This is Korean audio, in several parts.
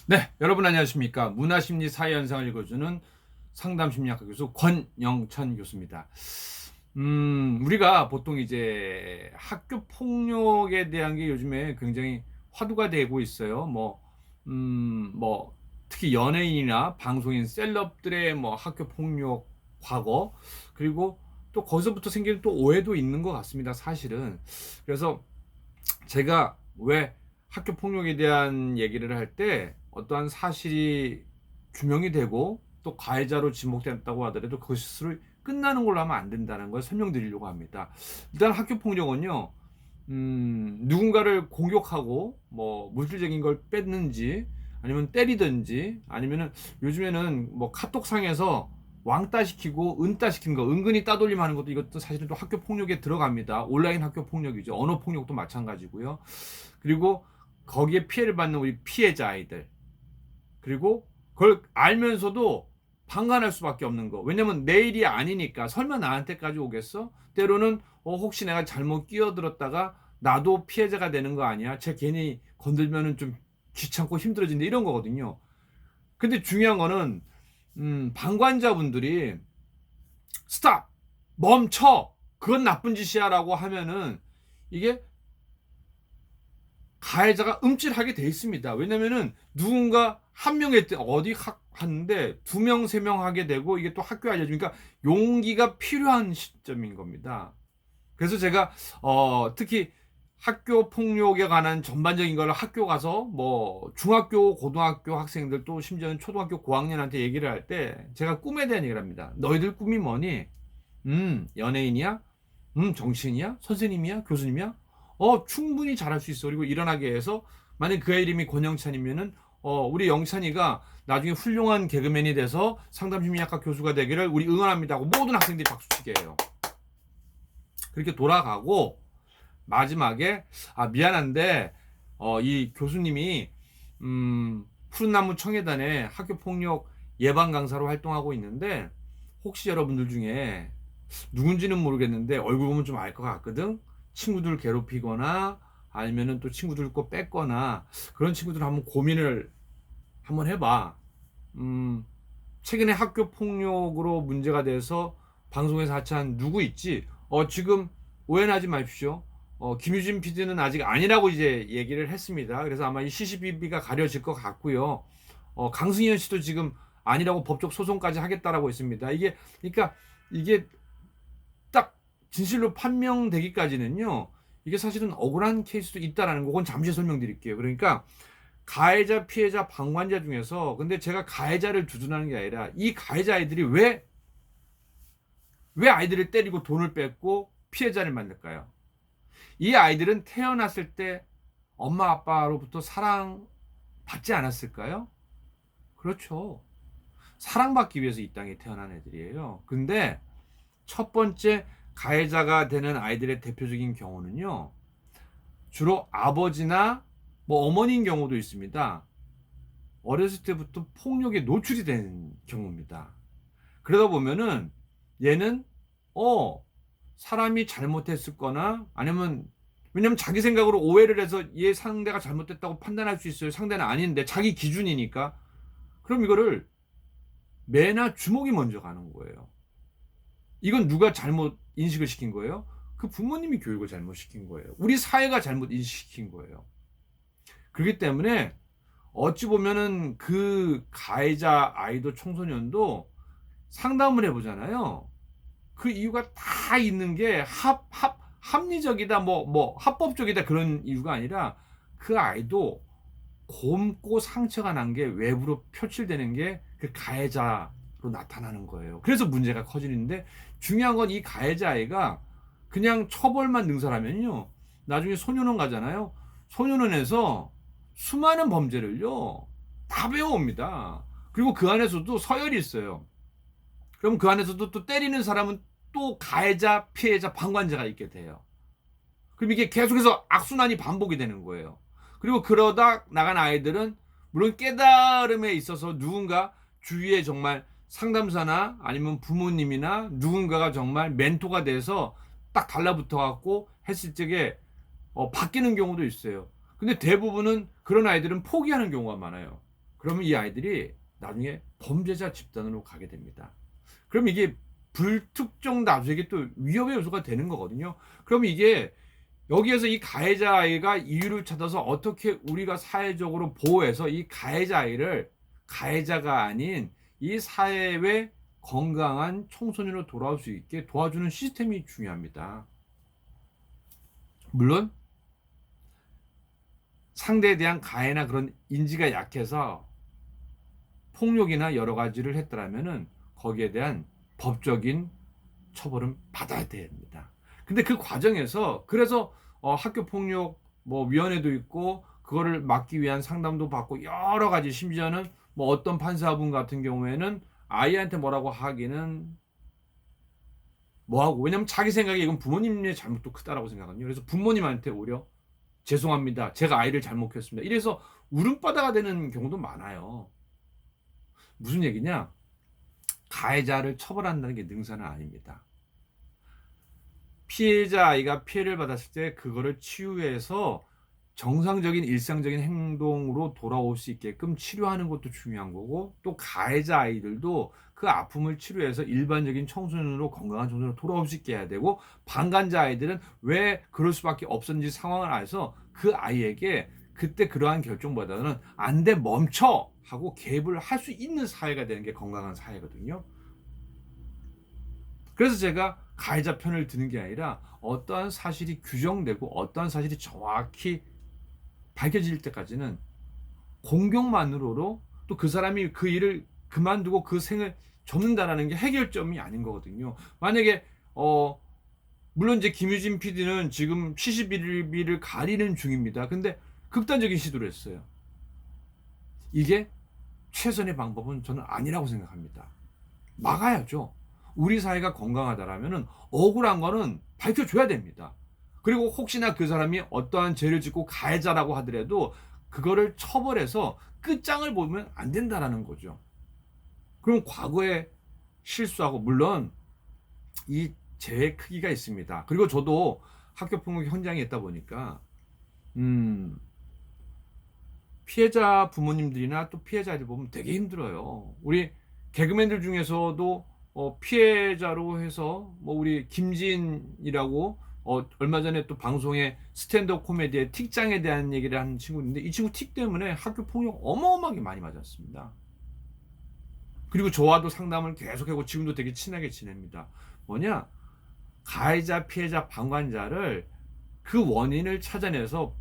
네, 여러분 안녕하십니까? 문화심리 사회현상을 읽어주는 상담심리학과 교수 권영천 교수입니다. 우리가 보통 이제 학교 폭력에 대한 게 요즘에 굉장히 화두가 되고 있어요. 특히 연예인이나 방송인, 셀럽들의 학교 폭력 과거, 그리고 또 거기서부터 생기는 또 오해도 있는 것 같습니다, 사실은. 그래서 제가 왜 학교 폭력에 대한 얘기를 할 때 어떠한 사실이 규명이 되고 또 가해자로 지목됐다고 하더라도 그것으로 끝나는 걸로 하면 안 된다는 걸 설명드리려고 합니다. 일단 학교 폭력은요, 누군가를 공격하고 물질적인 걸 뺐는지 아니면 때리든지 아니면은 요즘에는 카톡상에서 왕따 시키고 은따 시키는 거, 은근히 따돌림 하는 것도, 이것도 사실은 또 학교 폭력에 들어갑니다. 온라인 학교 폭력이죠. 언어 폭력도 마찬가지고요. 그리고 거기에 피해를 받는 우리 피해자 아이들, 그리고 그걸 알면서도 방관할 수밖에 없는 거. 왜냐면 내 일이 아니니까. 설마 나한테까지 오겠어? 때로는 혹시 내가 잘못 끼어들었다가 나도 피해자가 되는 거 아니야? 쟤 괜히 건들면은 좀 귀찮고 힘들어진다, 이런 거거든요. 근데 중요한 거는 방관자분들이 스탑! 멈춰! 그건 나쁜 짓이야 라고 하면은 이게 가해자가 움찔하게 돼 있습니다. 왜냐면은 누군가 한 명이 어디 하는데 두 명, 세 명 하게 되고, 이게 또 학교에 알려주니까 용기가 필요한 시점인 겁니다. 그래서 제가 특히 학교 폭력에 관한 전반적인 걸 학교 가서 중학교, 고등학교 학생들, 또 심지어는 초등학교 고학년한테 얘기를 할 때 제가 꿈에 대한 얘기를 합니다. 너희들 꿈이 뭐니? 연예인이야? 정치인이야? 선생님이야? 교수님이야? 충분히 잘할 수 있어. 그리고 일어나게 해서, 만약 그 애 이름이 권영찬이면은 우리 영찬이가 나중에 훌륭한 개그맨이 돼서 상담심리학과 교수가 되기를 우리 응원합니다 하고 모든 학생들이 박수치게 해요. 그렇게 돌아가고 마지막에 미안한데 이 교수님이 푸른나무 청해단에 학교폭력 예방 강사로 활동하고 있는데, 혹시 여러분들 중에 누군지는 모르겠는데 얼굴 보면 좀 알 것 같거든. 친구들 괴롭히거나 아니면은 또 친구들 거 뺏거나 그런 친구들 한번 고민을 한번 해봐. 최근에 학교 폭력으로 문제가 돼서 방송에서 하차한 누구 있지? 지금 오해는 하지 마십시오. 김유진 PD는 아직 아니라고 이제 얘기를 했습니다. 그래서 아마 이 CCBB가 가려질 것 같고요. 강승현 씨도 지금 아니라고 법적 소송까지 하겠다라고 했습니다. 그러니까 이게 딱 진실로 판명되기까지는요, 이게 사실은 억울한 케이스도 있다라는 거, 그건 잠시 설명드릴게요. 그러니까 가해자, 피해자, 방관자 중에서, 근데 제가 가해자를 두둔하는 게 아니라 이 가해자 아이들이 왜 아이들을 때리고 돈을 뺏고 피해자를 만들까요? 이 아이들은 태어났을 때 엄마 아빠로부터 사랑받지 않았을까요? 그렇죠. 사랑받기 위해서 이 땅에 태어난 애들이에요. 근데 첫 번째 가해자가 되는 아이들의 대표적인 경우는요, 주로 아버지나 어머니인 경우도 있습니다. 어렸을 때부터 폭력에 노출이 된 경우입니다. 그러다 보면은 얘는 사람이 잘못했을 거나, 아니면, 왜냐면 자기 생각으로 오해를 해서 얘 상대가 잘못됐다고 판단할 수 있어요. 상대는 아닌데 자기 기준이니까. 그럼 이거를 매나 주먹이 먼저 가는 거예요. 이건 누가 잘못 인식을 시킨 거예요? 그 부모님이 교육을 잘못 시킨 거예요. 우리 사회가 잘못 인식시킨 거예요. 그렇기 때문에 어찌 보면은 그 가해자 아이도 청소년도 상담을 해보잖아요. 그 이유가 다 있는 게 합리적이다, 합법적이다, 그런 이유가 아니라 그 아이도 곪고 상처가 난 게 외부로 표출되는 게 그 가해자로 나타나는 거예요. 그래서 문제가 커지는데, 중요한 건 이 가해자 아이가 그냥 처벌만 능사라면요, 나중에 소년원 가잖아요. 소년원에서 수많은 범죄를요 다 배워옵니다. 그리고 그 안에서도 서열이 있어요. 그럼 그 안에서도 또 때리는 사람은 또 가해자, 피해자, 방관자가 있게 돼요. 그럼 이게 계속해서 악순환이 반복이 되는 거예요. 그리고 그러다 나간 아이들은 물론 깨달음에 있어서 누군가 주위에 정말 상담사나 아니면 부모님이나 누군가가 정말 멘토가 돼서 딱 달라붙어 갖고 했을 적에 바뀌는 경우도 있어요. 근데 대부분은 그런 아이들은 포기하는 경우가 많아요. 그러면 이 아이들이 나중에 범죄자 집단으로 가게 됩니다. 그럼 이게 불특정 다수에게 또 위협의 요소가 되는 거거든요. 그럼 이게 여기에서 이 가해자 아이가 이유를 찾아서 어떻게 우리가 사회적으로 보호해서 이 가해자 아이를 가해자가 아닌 이 사회의 건강한 청소년으로 돌아올 수 있게 도와주는 시스템이 중요합니다. 물론 상대에 대한 가해나 그런 인지가 약해서 폭력이나 여러 가지를 했더라면은 거기에 대한 법적인 처벌은 받아야 됩니다. 근데 그 과정에서 그래서 학교 폭력 뭐 위원회도 있고 그거를 막기 위한 상담도 받고 여러 가지, 심지어는 뭐 어떤 판사분 같은 경우에는 아이한테 뭐라고 하기는 뭐하고, 왜냐면 자기 생각에 이건 부모님의 잘못도 크다라고 생각하거든요. 그래서 부모님한테 오히려 죄송합니다, 제가 아이를 잘못 키웠습니다, 이래서 울음바다가 되는 경우도 많아요. 무슨 얘기냐? 가해자를 처벌한다는 게 능사는 아닙니다. 피해자 아이가 피해를 받았을 때 그거를 치유해서 정상적인 일상적인 행동으로 돌아올 수 있게끔 치료하는 것도 중요한 거고, 또 가해자 아이들도 그 아픔을 치료해서 일반적인 청소년으로, 건강한 청소년으로 돌아올 수 있게 해야 되고, 방관자 아이들은 왜 그럴 수밖에 없었는지 상황을 알아서 그 아이에게 그때 그러한 결정보다는 안 돼, 멈춰 하고 개입을 할 수 있는 사회가 되는 게 건강한 사회거든요. 그래서 제가 가해자 편을 드는 게 아니라 어떠한 사실이 규정되고 어떠한 사실이 정확히 밝혀질 때까지는 공경만으로도 또 그 사람이 그 일을 그만두고 그 생을 접는다라는 게 해결점이 아닌 거거든요. 만약에 물론 이제 김유진 PD는 지금 71일비를 가리는 중입니다. 근데 극단적인 시도를 했어요. 이게 최선의 방법은 저는 아니라고 생각합니다. 막아야죠. 우리 사회가 건강하다라면 억울한 거는 밝혀줘야 됩니다. 그리고 혹시나 그 사람이 어떠한 죄를 짓고 가해자라고 하더라도 그거를 처벌해서 끝장을 보면 안 된다라는 거죠. 그럼 과거에 실수하고, 물론 이 죄의 크기가 있습니다. 그리고 저도 학교폭력 현장에 있다 보니까 피해자 부모님들이나 또 피해자들 보면 되게 힘들어요. 우리 개그맨들 중에서도 피해자로 해서 뭐 우리 김진이라고 얼마 전에 또 방송에 스탠드업 코미디의 틱장에 대한 얘기를 하는 친구인데, 이 친구 틱 때문에 학교 폭력 어마어마하게 많이 맞았습니다. 그리고 저와도 상담을 계속하고 지금도 되게 친하게 지냅니다. 뭐냐? 가해자, 피해자, 방관자를 그 원인을 찾아내서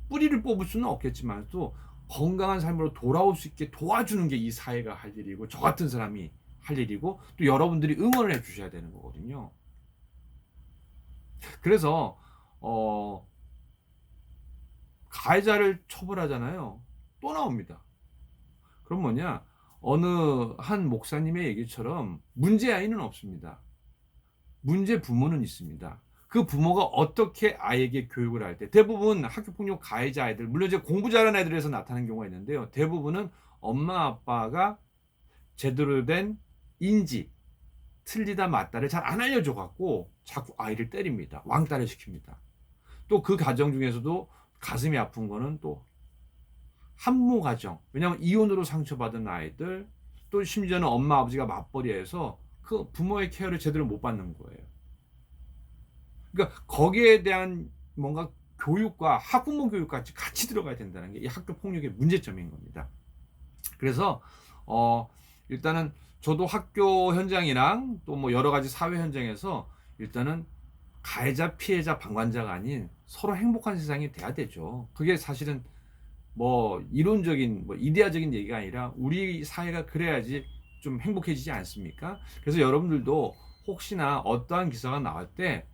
뿌리를 뽑을 수는 없겠지만 또 건강한 삶으로 돌아올 수 있게 도와주는 게 이 사회가 할 일이고, 저 같은 사람이 할 일이고, 또 여러분들이 응원을 해 주셔야 되는 거거든요. 그래서 가해자를 처벌하잖아요. 또 나옵니다. 그럼 뭐냐? 어느 한 목사님의 얘기처럼 문제 아이는 없습니다. 문제 부모는 있습니다. 그 부모가 어떻게 아이에게 교육을 할 때, 대부분 학교폭력 가해자 아이들, 물론 이제 공부 잘하는 애들에서 나타나는 경우가 있는데요, 대부분은 엄마 아빠가 제대로 된 인지, 틀리다 맞다를 잘 안 알려줘 갖고 자꾸 아이를 때립니다. 왕따를 시킵니다. 또 그 가정 중에서도 가슴이 아픈 거는 또 한모 가정, 왜냐하면 이혼으로 상처받은 아이들, 또 심지어는 엄마 아버지가 맞벌이해서 그 부모의 케어를 제대로 못 받는 거예요. 그러니까 거기에 대한 뭔가 교육과 학부모 교육까지 같이 들어가야 된다는 게 이 학교 폭력의 문제점인 겁니다. 그래서 일단은 저도 학교 현장이랑 또 뭐 여러 가지 사회 현장에서 일단은 가해자, 피해자, 방관자가 아닌 서로 행복한 세상이 돼야 되죠. 그게 사실은 뭐 이론적인, 뭐 이데아적인 얘기가 아니라 우리 사회가 그래야지 좀 행복해지지 않습니까? 그래서 여러분들도 혹시나 어떠한 기사가 나올 때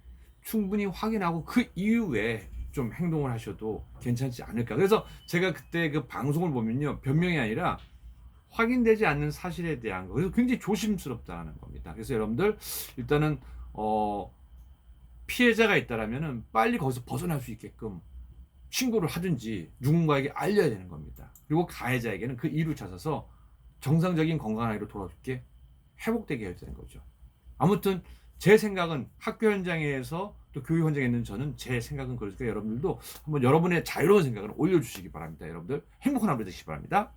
충분히 확인하고 그 이후에 좀 행동을 하셔도 괜찮지 않을까. 그래서 제가 그때 그 방송을 보면요, 변명이 아니라 확인되지 않는 사실에 대한 거, 그래서 굉장히 조심스럽다는 겁니다. 그래서 여러분들 일단은 피해자가 있다라면은 빨리 거기서 벗어날 수 있게끔 신고를 하든지 누군가에게 알려야 되는 겁니다. 그리고 가해자에게는 그 이유를 찾아서 정상적인 건강한 아이로 돌아오게 회복되게 해야 되는 거죠. 아무튼 제 생각은, 학교 현장에서 또 교육 현장에 있는 저는 제 생각은 그러니까 여러분들도 한번 여러분의 자유로운 생각을 올려주시기 바랍니다. 여러분들 행복한 하루 되시기 바랍니다.